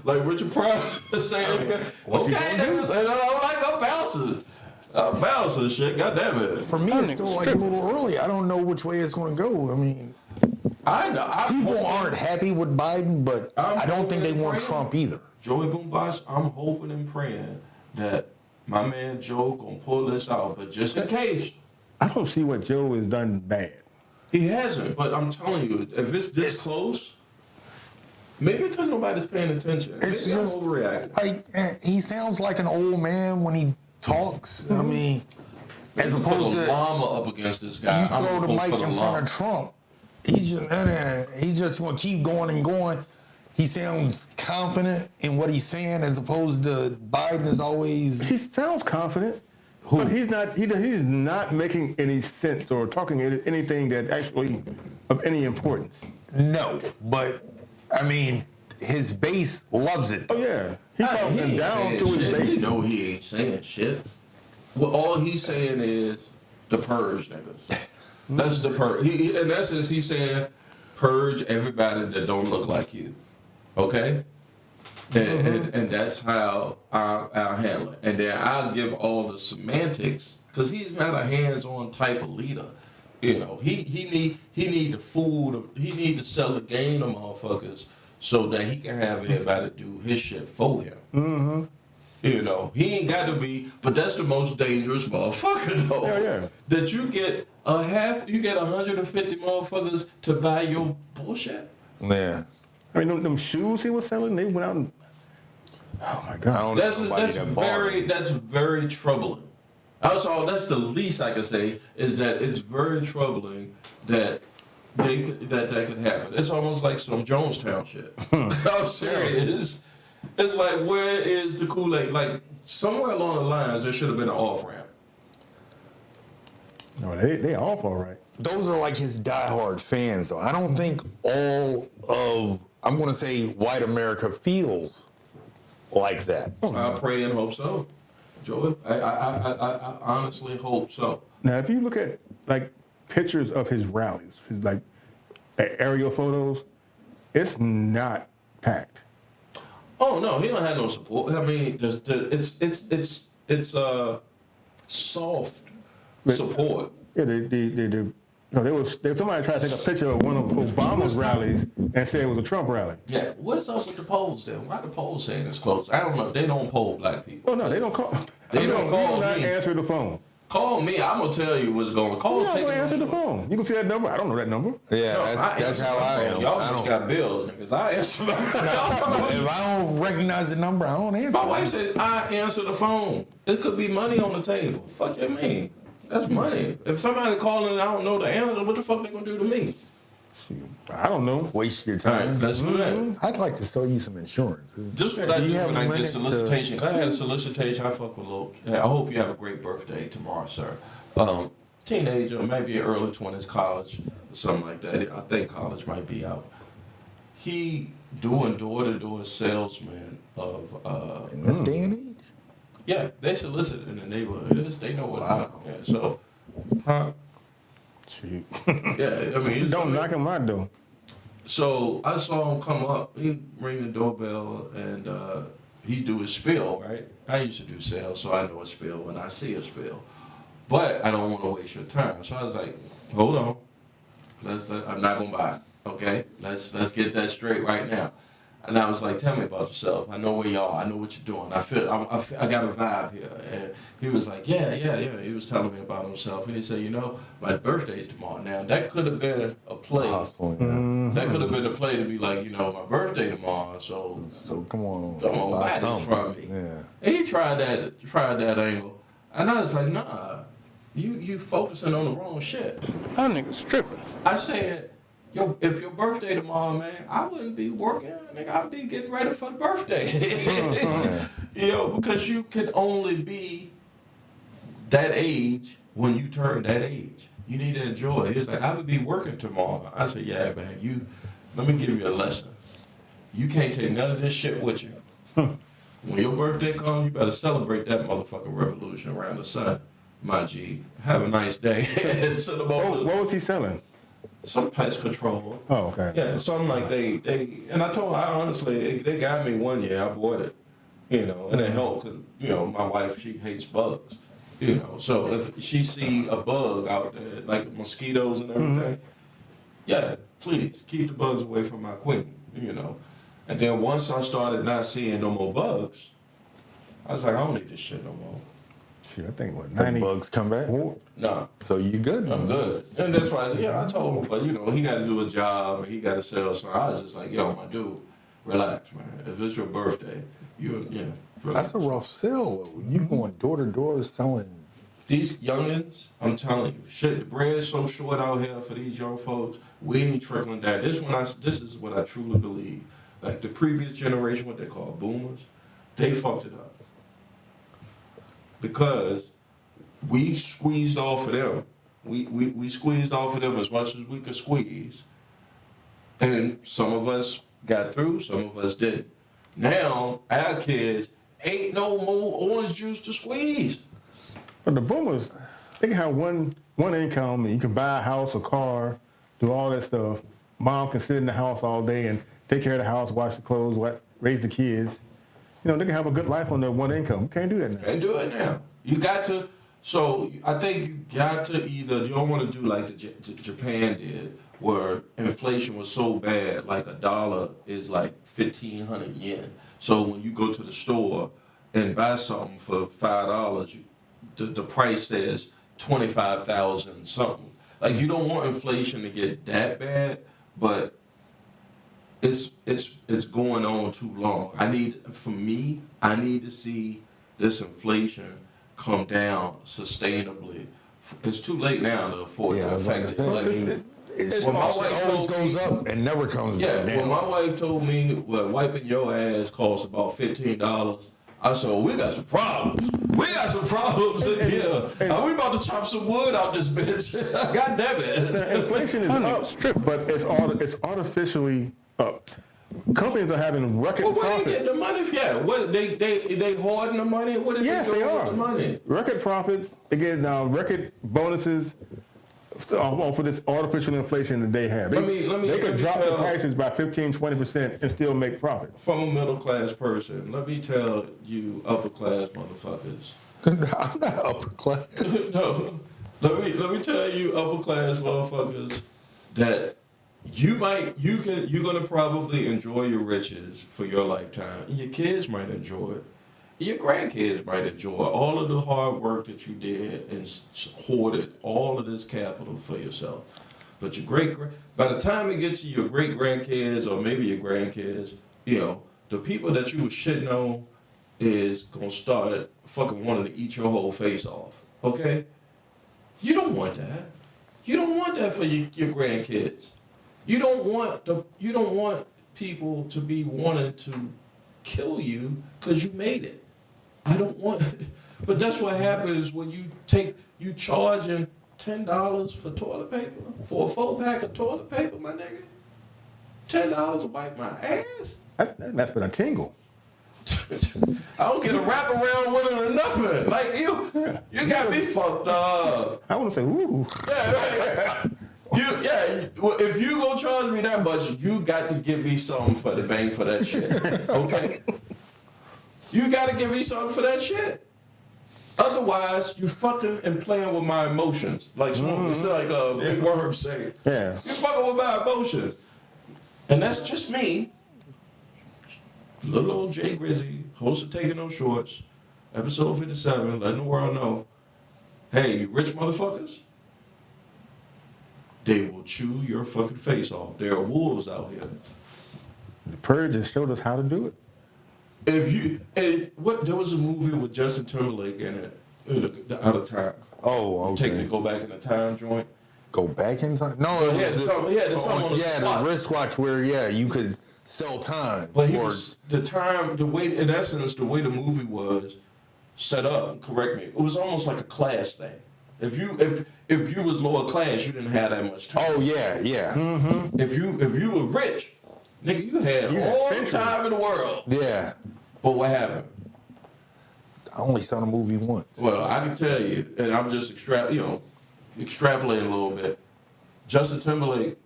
Like Richard Pryor saying, okay, and I'm like, I'm bouncing. Bouncing shit, goddamn it. For me, it's still like a little early. I don't know which way it's going to go. I mean, I know. people aren't happy with Biden, but I don't think they want Trump either. Joey Boombox, I'm hoping and praying that my man Joe gonna pull this out, but just in case. I don't see what Joe has done bad. He hasn't, but I'm telling you, if it's this close, maybe because nobody's paying attention. It's Maybe I'm just overreacting. like he sounds like an old man when he talks. I mean, as Put opposed a to llama up against this guy. you throw the gonna mic put a in llama. front of Trump, he's just going to keep going and going. He sounds confident in what he's saying, as opposed to Biden is always. He sounds confident, but he's not. He's not making any sense or talking anything that actually of any importance. No, but I mean, his base loves it. Oh yeah, he's He talking ain't down saying to his shit. base. You know he ain't saying shit. Well, all he's saying is the purge, niggas. That's the purge. In essence, he's saying purge everybody that don't look like you. Okay? And that's how I'll handle it. And then I'll give all the semantics, because he's not a hands-on type of leader. You know, he need the food, he need to sell the game to motherfuckers so that he can have everybody do his shit for him. You know, he ain't got to be, but that's the most dangerous motherfucker though. Yeah. That you get 150 motherfuckers to buy your bullshit. Yeah. I mean, them shoes he was selling, they went out and. Oh my God. That's very troubling. That's the least I can say, is that it's very troubling that that could happen. It's almost like some Jonestown shit. I'm serious. It's like, where is the Kool-Aid? Like, somewhere along the lines, there should have been an off-ramp. No, they off all right. Those are like his diehard fans, though. I don't think all of, I'm going to say, white America feels like that. I pray and hope so, Joey. I honestly hope so. Now, if you look at like pictures of his rallies, his, like aerial photos, it's not packed. Oh no, he don't have no support. I mean, it's soft support. Yeah, somebody tried to take a picture of one of Obama's rallies and say it was a Trump rally. Yeah, what's up with the polls then? Why the polls saying it's close? I don't know. They don't poll black people. Oh no, they don't call. They don't call do not me. answer the phone. Call me. I'm gonna tell you what's going on. Call. You're not Take gonna it answer on the show. phone. You can see that number. I don't know that number. Yeah, No, that's answer how my I phone. am. Y'all I just don't, got bills, niggas. I answer my phone. if I don't recognize the number, I don't answer. My wife said I answer the phone. It could be money on the table. Fuck you mean? That's money. If somebody calling and I don't know the answer, what the fuck they gonna do to me? I don't know. Waste your All right, time. let's do that. I'd like to sell you some insurance. Just what I Do you do have when a I get minute solicitation. I had a solicitation. I fuck with Lil. I hope you have a great birthday tomorrow, sir. Teenager, maybe early 20s, college, something like that. I think college might be out. He doing door-to-door salesman of In this day and age? yeah, they solicit in the neighborhood. They know what. Yeah, so, Shoot. yeah, I mean, he's- Don't knock on my door. So I saw him come up. He ring the doorbell and he do his spiel, right? I used to do sales, so I know a spiel when I see a spiel. But I don't want to waste your time. So I was like, hold on. I'm not gonna buy it. Okay? Let's get that straight right now. And I was like, tell me about yourself. I know where you are. I know what you're doing. I got a vibe here. And he was like, yeah. He was telling me about himself. And he said, you know, my birthday's tomorrow. Now, that could have been a play. Hustle, yeah. That could have been a play to be like, you know, my birthday tomorrow. So come on, buy this from me. Yeah. And he tried that angle. And I was like, nah, you focusing on the wrong shit. That nigga's tripping. I said, yo, if your birthday tomorrow, man, I wouldn't be working. Nigga, I'd be getting ready for the birthday. You know, because you can only be that age when you turn that age. You need to enjoy it. He was like, I would be working tomorrow. I said, yeah, man, let me give you a lesson. You can't take none of this shit with you. When your birthday comes, you better celebrate that motherfucking revolution around the sun, my G. Have a nice day. What was he selling? Some pest control. Oh, okay. Yeah, something like they and I told her, honestly, they got me one year, I bought it, you know, and it helped because, you know, my wife, she hates bugs, you know, so if she see a bug out there, like mosquitoes and everything, yeah, please, keep the bugs away from my queen, you know. And then once I started not seeing no more bugs, I was like, I don't need this shit no more. Shit, I think what, The 90? bugs come back. Nah. So you good? I'm good. And that's why, I told him, but, you know, he got to do a job and he got to sell. So I was just like, yo, my dude, relax, man. If it's your birthday, relax. That's a rough sell, though. You going door to door selling. These youngins, I'm telling you, shit, the bread's so short out here for these young folks. We ain't trickling down. This is what I truly believe. Like the previous generation, what they call boomers, they fucked it up. Because we squeezed off of them. We squeezed off of them as much as we could squeeze. And some of us got through, some of us didn't. Now, our kids ain't no more orange juice to squeeze. But the boomers, they can have one income and you can buy a house, a car, do all that stuff. Mom can sit in the house all day and take care of the house, wash the clothes, raise the kids. You know, they can have a good life on their one income. You can't do that now. Can't do it now. You got to, so I think you got to either, you don't want to do like Japan did, where inflation was so bad, like $1 is like 1,500 yen. So when you go to the store and buy something for $5, the price says 25,000 something. Like you don't want inflation to get that bad, but it's going on too long. I need to see this inflation come down sustainably. It's too late now to afford to affect it. When my wife always goes up and never comes back down. When my wife told me wiping your ass costs about $15, I said, well, we got some problems. We got some problems in here. Are we about to chop some wood out this bitch? God damn it. Inflation is up, but it's artificially up. Companies are having record Well, where profits. they getting the money from? What they hoarding the money? What are Yes, they they doing are. with the money? Record profits. They get record bonuses for this artificial inflation that they have. They could drop the prices by 15-20% and still make profit. From a middle class person, let me tell you upper class motherfuckers. I'm not upper class. No, let me tell you upper class motherfuckers that you're gonna probably enjoy your riches for your lifetime. And your kids might enjoy it. Your grandkids might enjoy all of the hard work that you did and hoarded all of this capital for yourself. But by the time you get to your great grandkids or maybe your grandkids, you know, the people that you were shitting on is gonna start fucking wanting to eat your whole face off. Okay? You don't want that. You don't want that for your grandkids. You don't want people to be wanting to kill you because you made it. I don't want it. But that's what happens when you charging $10 for toilet paper, for a 4-pack of toilet paper, my nigga. $10 to wipe my ass? That's been a tingle. I don't get a wraparound with it or nothing. Like you got me fucked up. I want to say, ooh. Yeah, right. If you gonna charge me that much, you got to give me something for the bang for that shit. Okay? You got to give me something for that shit. Otherwise, you fucking and playing with my emotions. Like it's like Big Worm say. Yeah. You fucking with my emotions. And that's just me. little old Jay Grizzy, host of Taking No Shorts, episode 57, letting the world know, hey, you rich motherfuckers, they will chew your fucking face off. There are wolves out here. The Purge just showed us how to do it. There was a movie with Justin Timberlake in it, the Out of Time. Oh, okay. Taking Go Back in the Time joint. Go back in time? No, it Yeah, was there's something on the the watch. wristwatch where you could sell time. But the way, in essence, the way the movie was set up, correct me, it was almost like a class thing. If you was lower class, you didn't have that much time. Oh yeah. Mm-hmm. If you was rich, nigga, you had all the time in the world. Yeah. But what happened? I only saw the movie once. Well, I can tell you, and I'm just extrapolating a little bit. Justin Timberlake,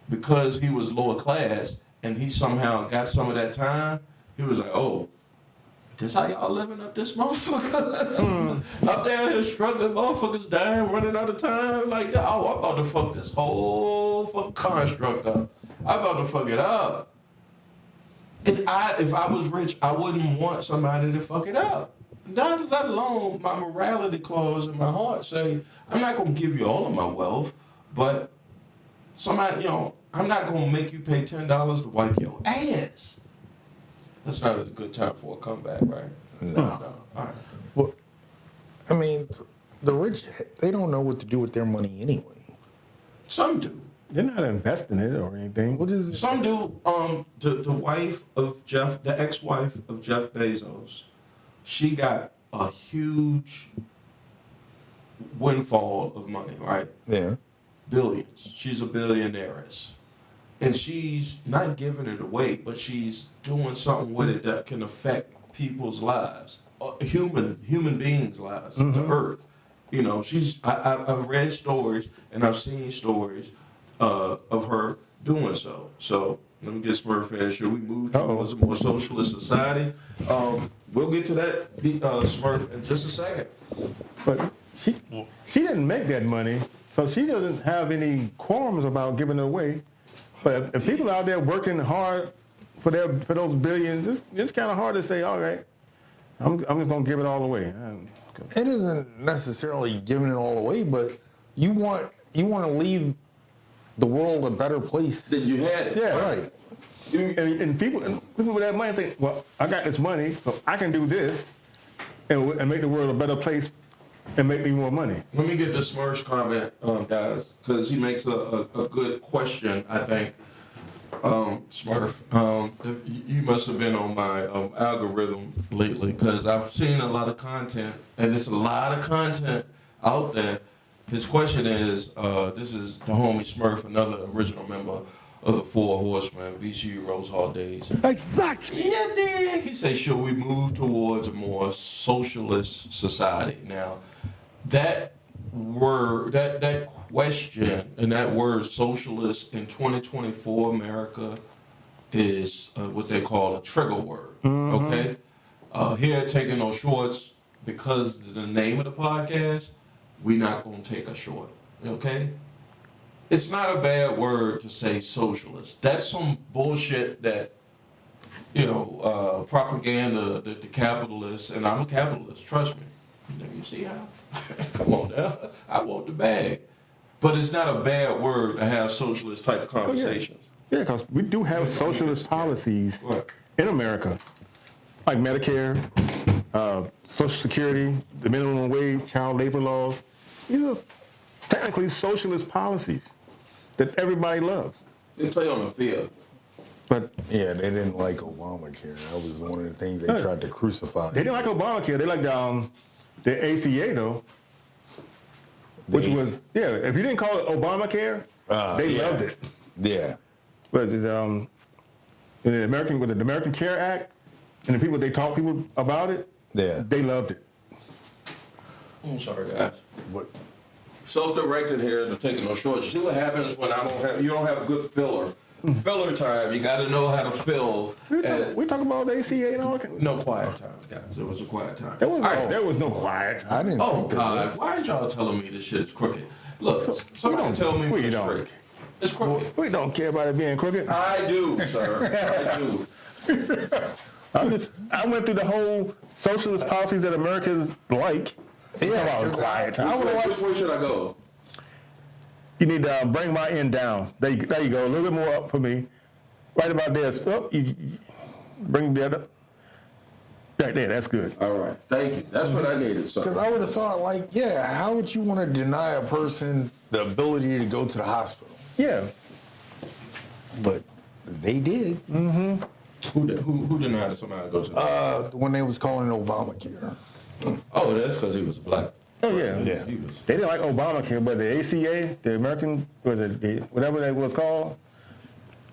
because he was lower class and he somehow got some of that time, he was like, oh, this how y'all living up this motherfucker? Up there here struggling, motherfuckers dying, running out of time like that. Oh, I'm about to fuck this whole fucking construct up. I'm about to fuck it up. And if I was rich, I wouldn't want somebody to fuck it up. Not let alone my morality clause in my heart say, I'm not going to give you all of my wealth, but somebody, I'm not going to make you pay $10 to wipe your ass. That's not a good time for a comeback, right? No. All right. Well, I mean, the rich, they don't know what to do with their money anyway. Some do. They're not investing it or anything. What is it? Some do. The wife of Jeff, the ex-wife of Jeff Bezos, she got a huge windfall of money, right? Yeah. Billions. She's a billionairess. And she's not giving it away, but she's doing something with it that can affect people's lives, human beings' lives, the earth. I've read stories and I've seen stories of her doing so. So let me get Smurf in. Should we move towards a more socialist society? We'll get to that, Smurf, in just a second. But she didn't make that money, so she doesn't have any qualms about giving it away. But if people out there working hard for those billions, it's kind of hard to say, all right, I'm just gonna give it all away. It isn't necessarily giving it all away, but you want to leave the world a better place. Then you had it. Yeah, Right. And people with that money think, well, I got this money, so I can do this and make the world a better place and make me more money. Let me get the Smurf's comment, guys, because he makes a good question, I think. Smurf, you must have been on my algorithm lately, because I've seen a lot of content, and there's a lot of content out there. His question is, this is the homie Smurf, another original member of the Four Horsemen, VCU Rose Hall days. Exactly. Yeah, dig. He says, should we move towards a more socialist society? Now, that word, that question, and that word socialist in 2024 America is what they call a trigger word, okay? Here, Taking No Shorts, because of the name of the podcast, we're not going to take a short, okay? It's not a bad word to say socialist. That's some bullshit that, propaganda, the capitalists, and I'm a capitalist, trust me. You see how? Come on now. I want the bag. But it's not a bad word to have socialist type of conversations. Yeah, because we do have socialist policies in America, like Medicare, Social Security, the minimum wage, child labor laws. These are technically socialist policies that everybody loves. They play on the field. But Yeah, they didn't like Obamacare. That was one of the things they tried to crucify. they didn't like Obamacare. They liked the ACA, though, which was, if you didn't call it Obamacare, they loved it. Yeah. But in the American Care Act, and the people, they taught people about it, they loved it. I'm sorry, guys. What? Self-directed here, to Taking No Shorts. You see what happens when you don't have good filler. Filler time, you got to know how to fill. We talk about the ACA and all that. No quiet time, guys. There was a quiet time. There was no quiet time. I didn't Oh, think there God. was. Why are y'all telling me this shit's crooked? Look, somebody tell me it's crooked. It's crooked. We don't care about it being crooked. I do, sir. I do. I went through the whole socialist policies that Americans like. Yeah, Quiet time. I would watch. Which way should I go? You need to bring my end down. There you go. A little bit more up for me. Right about there. Oh, you bring that up. Right there. That's good. All right. Thank you. That's what I needed. So. Because I would have thought, like, yeah, how would you want to deny a person the ability to go to the hospital? Yeah. But they did. Mm-hmm. Who denied somebody to go to the When they was calling it Obamacare. Oh, that's because he was black. Oh, yeah. Yeah. He was. They didn't like Obamacare, but the ACA, the American, whatever that was called,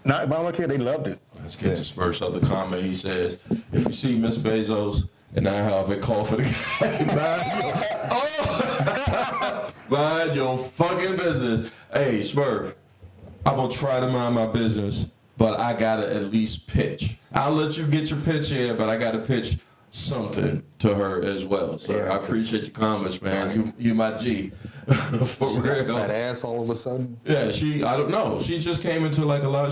not Obamacare, they loved it. Let's get to Smurf's other comment. He says, if you see Miss Bezos and I have a call for the guy, mind your fucking business. Hey, Smurf, I'm going to try to mind my business, but I got to at least pitch. I'll let you get your pitch in, but I got to pitch something to her as well. So Yeah. I appreciate your comments, man. You my G. For real. That ass all of a sudden. Yeah, I don't know. She just came into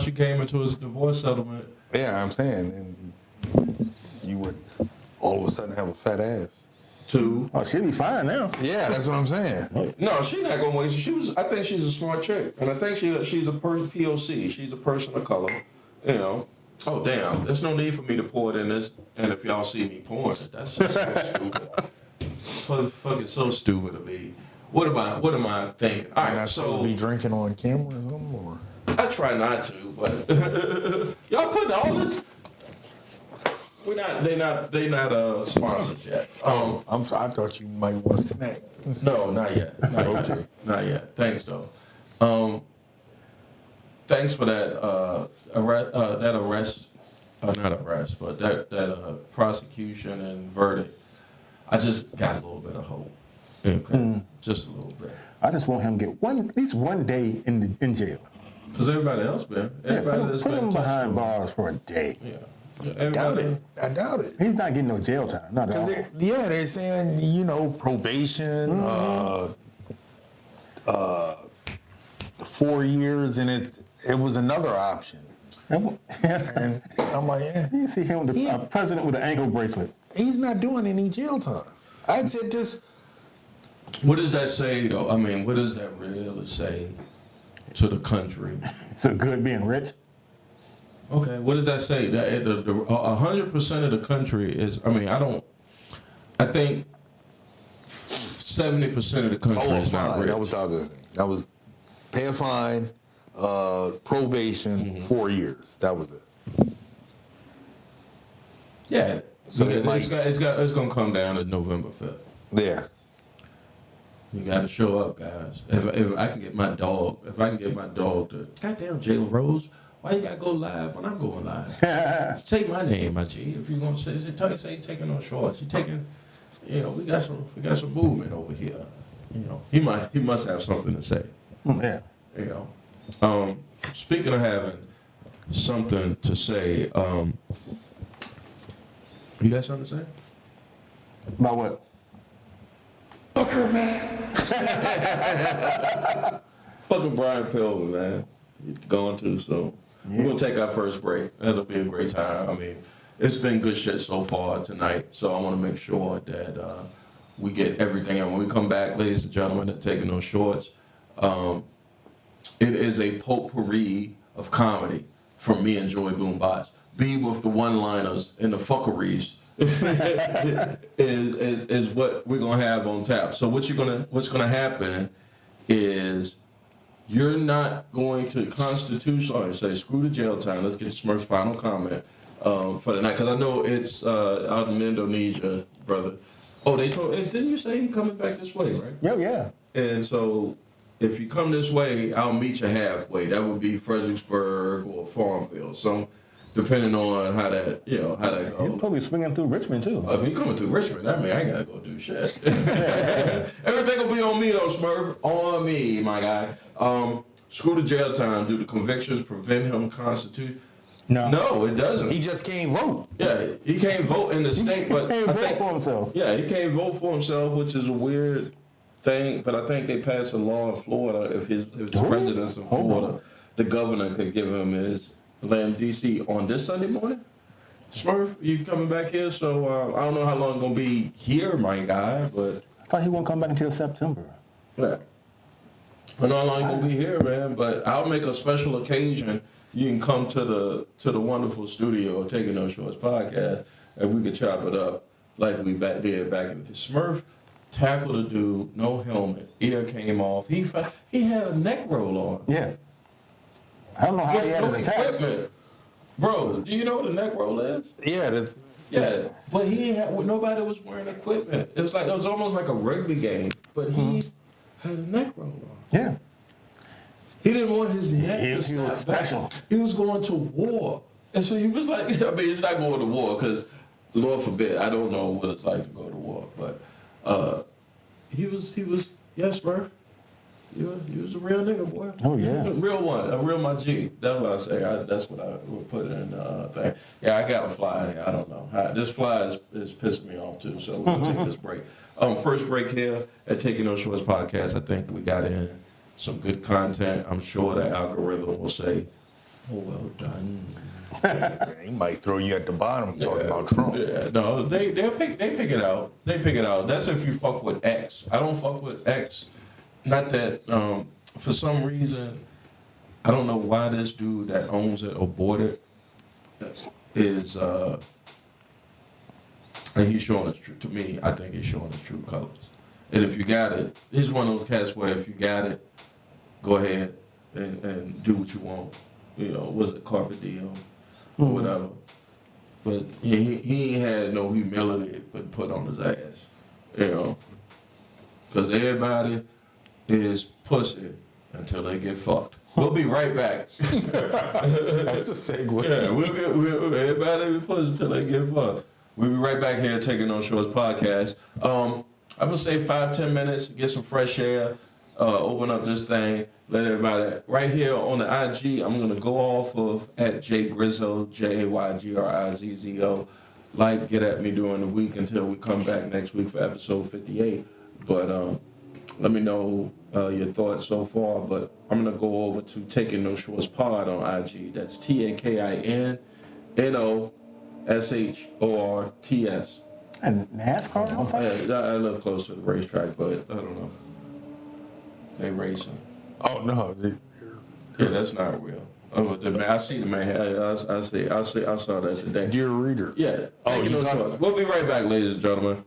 she came into his divorce settlement. Yeah, I'm saying, and you would all of a sudden have a fat ass. Too. Oh, she'll be fine now. Yeah, that's what I'm saying. No, she's not gonna waste. I think she's a smart chick, and I think she's a person POC. She's a person of color. You know. Oh damn! There's no need for me to pour it in this. And if y'all see me pouring it, that's just so stupid. Fucking so stupid to me. What am I thinking? All Am I right, supposed to be drinking on camera or something? Or? I try not to, but y'all putting all this. They not sponsored yet. I thought you might want a snack. No, not yet. Okay. Not yet. Thanks though. Thanks for that prosecution and verdict. I just got a little bit of hope. Okay. Just a little bit. I just want him to get at least one day in jail. Because everybody else been. Put him behind bars for a day. Yeah. I doubt it. He's not getting no jail time. Not at all. They're saying, probation, 4 years, and it was another option. And I'm like, yeah. You see him, the president with an ankle bracelet. He's not doing any jail time. I'd say just. What does that say, though? I mean, what does that really say to the country? So good being rich. Okay, what does that say? That 100% of the country is. I think 70% of the country is not rich. That was the other thing. That was pay a fine, probation, 4 years. That was it. Yeah. So it's gonna come down to November 5th. Yeah. You got to show up, guys. If I can get my dog, to goddamn Jalen Rose, why you gotta go live when I'm going live? Just take my name, my G. If you're gonna say taking no shorts, you taking, we got some movement over here. He must have something to say. Yeah. Speaking of having something to say, you got something to say? About what? Fucker, man. Fucking Brian Pillman, man. He's going to, so we're going to take our first break. That'll be a great time. It's been good shit so far tonight, so I want to make sure that we get everything. And when we come back, ladies and gentlemen, at Taking No Shorts, it is a potpourri of comedy from me and Joy Boombots. Be with the one-liners and the fuckeries is what we're gonna have on tap. So what's gonna happen is you're not going to constitutionally say screw the jail time. Let's get Smurf's final comment for the night, because I know it's out in Indonesia, brother. Oh, didn't you say you're coming back this way, right? Yeah. And so if you come this way, I'll meet you halfway. That would be Fredericksburg or Farmville. So depending on how that goes. He'll probably swinging through Richmond too. If you coming through Richmond, that means I ain't gotta go do shit. Everything will be on me though, Smurf. On me, my guy. Screw the jail time. Do the convictions prevent him constitution? No, it doesn't. He just can't vote. Yeah, he can't vote in the state, but He can't vote for himself. Yeah, he can't vote for himself, which is a weird thing. But I think they passed a law in Florida. If his residence in Florida, the governor could give him his land DC on this Sunday morning. Smurf, you coming back here? So I don't know how long gonna be here, my guy, but I thought he won't come back until September. yeah. I know how long you gonna be here, man. But I'll make a special occasion. You can come to the wonderful studio of Taking No Shorts podcast, and we could chop it up like we did back in the Smurf. Tackled a dude, no helmet, ear came off. He had a neck roll on. Yeah. I don't know how With he had no it attached. equipment. Bro, do you know what a neck roll is? Yeah, Yeah, but nobody was wearing equipment. It was almost like a rugby game, but he had a neck roll on. Yeah. He didn't want his neck He to was snap special. back. He was going to war. And so he was like, I mean, it's not going to war because, Lord forbid, I don't know what it's like to go to war. But he was, yes, bro. He was a real nigga, boy. Oh, yeah. Real one, a real my G. That's what I say. That's what I would put in thing. Yeah, I got a fly in here. I don't know. This fly is pissing me off, too. So we'll take this break. First break here at Taking No Shorts podcast. I think we got in some good content. I'm sure the algorithm will say, oh, well done. he might throw you at the bottom talking about Trump. Yeah, no, they pick it out. They pick it out. That's if you fuck with X. I don't fuck with X. Not that, for some reason, I don't know why this dude that owns it or bought it is, and he's showing his true, to me, I think he's showing his true colors. And if you got it, he's one of those cats where if you got it, go ahead and do what you want. You know, was it carpet diem or whatever. But he ain't had no humility but put on his ass, you know. Because everybody is pussy until they get fucked. We'll be right back. That's a segue. Yeah, everybody be pussy until they get fucked. We'll be right back here Taking No Shorts podcast. I'm gonna say 5-10 minutes, get some fresh air, open up this thing, let everybody right here on the IG. I'm gonna go off of at @JGrizzo, JAYGRIZZO. Like, get at me during the week until we come back next week for episode 58. But let me know your thoughts so far. But I'm gonna go over to Taking No Shorts Pod on IG. That's TAKINNOSHORTS. And NASCAR outside? I live close to the racetrack, but I don't know. They racing. Oh no, Yeah, that's not real. Oh, I see the man. I saw that today. dear reader. Yeah. Taking No Shorts. We'll be right back, ladies and gentlemen.